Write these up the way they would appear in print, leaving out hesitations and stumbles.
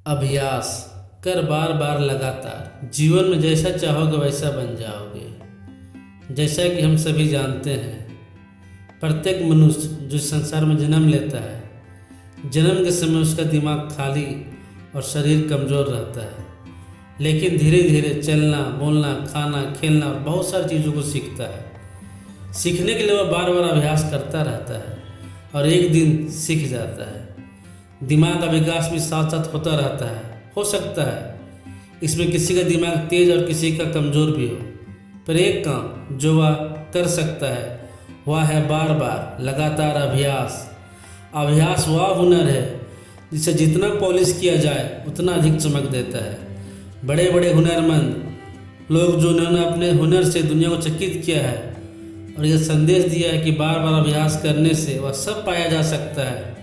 अभ्यास कर बार बार लगातार, जीवन में जैसा चाहोगे वैसा बन जाओगे। जैसा कि हम सभी जानते हैं, प्रत्येक मनुष्य जो इस संसार में जन्म लेता है, जन्म के समय उसका दिमाग खाली और शरीर कमज़ोर रहता है, लेकिन धीरे धीरे चलना, बोलना, खाना, खेलना और बहुत सारी चीज़ों को सीखता है। सीखने के लिए वह बार बार अभ्यास करता रहता है और एक दिन सीख जाता है। दिमाग का विकास भी साथ साथ होता रहता है। हो सकता है इसमें किसी का दिमाग तेज और किसी का कमज़ोर भी हो, पर एक काम जो वह कर सकता है वह है बार बार लगातार अभ्यास। अभ्यास वह हुनर है जिसे जितना पॉलिश किया जाए उतना अधिक चमक देता है। बड़े बड़े हुनरमंद लोग जो उन्होंने अपने हुनर से दुनिया को चकित किया है और यह संदेश दिया है कि बार बार अभ्यास करने से वह सब पाया जा सकता है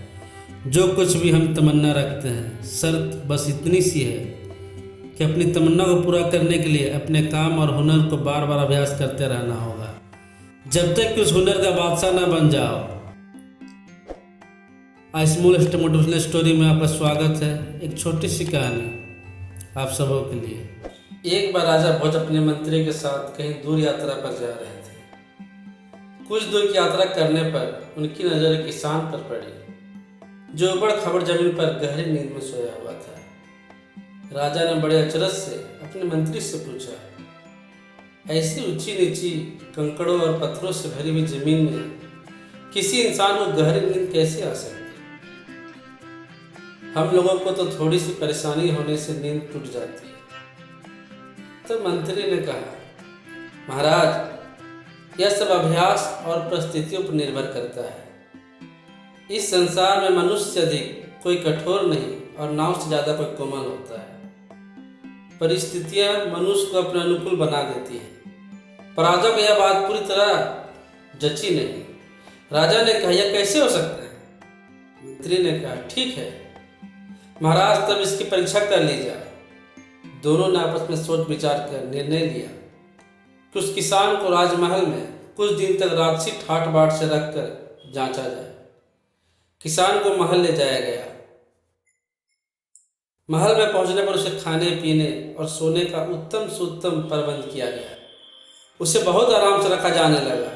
जो कुछ भी हम तमन्ना रखते हैं। शर्त बस इतनी सी है कि अपनी तमन्ना को पूरा करने के लिए अपने काम और हुनर को बार बार अभ्यास करते रहना होगा, जब तक कि उस हुनर का बादशाह ना बन जाओ। स्मॉलेस्ट मोटिवेशनल स्टोरी में आपका स्वागत है। एक छोटी सी कहानी आप सबों के लिए। एक बार राजा भोज अपने मंत्री के साथ कहीं दूर यात्रा पर जा रहे थे। कुछ दूर की यात्रा करने पर उनकी नज़र एक किसान पर पड़ी जो ऊबड़ खाबड़ जमीन पर गहरी नींद में सोया हुआ था। राजा ने बड़े अचरज से अपने मंत्री से पूछा, ऐसी ऊंची नीची कंकड़ों और पत्थरों से भरी हुई जमीन में किसी इंसान को गहरी नींद कैसे आ सकती? हम लोगों को तो थोड़ी सी परेशानी होने से नींद टूट जाती है। तो मंत्री ने कहा, महाराज, यह सब अभ्यास और परिस्थितियों पर निर्भर करता है। इस संसार में मनुष्य से अधिक कोई कठोर नहीं और नाव से ज़्यादा कोई कोमल होता है। परिस्थितियाँ मनुष्य को अपने अनुकूल बना देती हैं। पर राजा को यह बात पूरी तरह जची नहीं। राजा ने कहा, यह कैसे हो सकता है? मंत्री ने कहा, ठीक है महाराज, तब इसकी परीक्षा कर ली जाए। दोनों ने आपस में सोच विचार कर निर्णय लिया कि उस किसान को राजमहल में कुछ दिन तक राजसी ठाट बाट से रखकर जांचा जाए। किसान को महल ले जाया गया। महल में पहुंचने पर उसे खाने पीने और सोने का उत्तम से उत्तम प्रबंध किया गया। उसे बहुत आराम से रखा जाने लगा।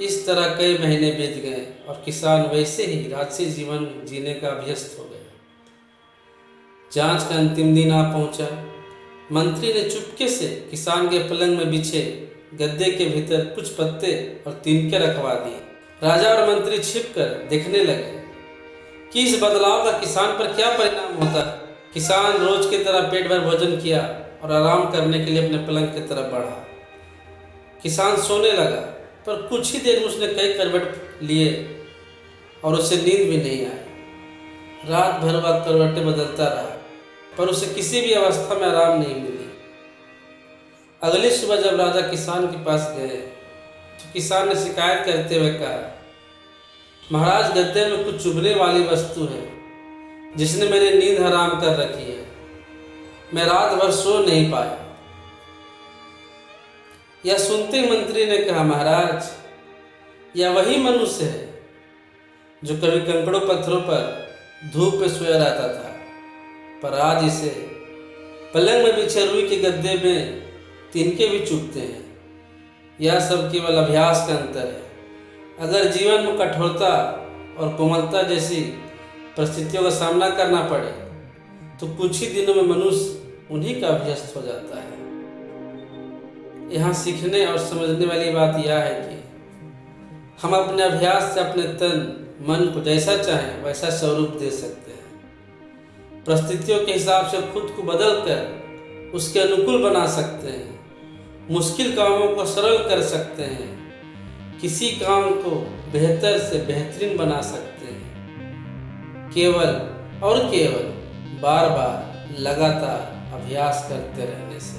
इस तरह कई महीने बीत गए और किसान वैसे ही राजसी जीवन जीने का अभ्यस्त हो गया। जांच का अंतिम दिन आ पहुंचा। मंत्री ने चुपके से किसान के पलंग में बिछे गद्दे के भीतर कुछ पत्ते और तिनके रखवा दिए। राजा और मंत्री छिपकर देखने लगे कि इस बदलाव का किसान पर क्या परिणाम होता है। किसान रोज की तरह पेट भर भोजन किया और आराम करने के लिए अपने पलंग की तरफ बढ़ा। किसान सोने लगा, पर कुछ ही देर में उसने कई करवट लिए और उसे नींद भी नहीं आई। रात भर वह करवटें बदलता रहा, पर उसे किसी भी अवस्था में आराम नहीं मिली। अगली सुबह जब राजा किसान के पास गए तो किसान ने शिकायत करते हुए कहा, महाराज, गद्दे में कुछ चुभने वाली वस्तु है जिसने मेरी नींद हराम कर रखी है। मैं रात भर सो नहीं पाया। यह सुनते ही मंत्री ने कहा, महाराज, यह वही मनुष्य है जो कभी कंकड़ों पत्थरों पर धूप में सोया रहता था, पर आज इसे पलंग में बिछे रुई के गद्दे में तिनके भी चुभते हैं। यह सब केवल अभ्यास का अंतर है। अगर जीवन में कठोरता और कोमलता जैसी परिस्थितियों का सामना करना पड़े तो कुछ ही दिनों में मनुष्य उन्हीं का अभ्यस्त हो जाता है। यहाँ सीखने और समझने वाली बात यह है कि हम अपने अभ्यास से अपने तन मन को जैसा चाहें वैसा स्वरूप दे सकते हैं। परिस्थितियों के हिसाब से खुद को बदल कर उसके अनुकूल बना सकते हैं। मुश्किल कामों को सरल कर सकते हैं। किसी काम को बेहतर से बेहतरीन बना सकते हैं, केवल और केवल बार बार लगातार अभ्यास करते रहने से।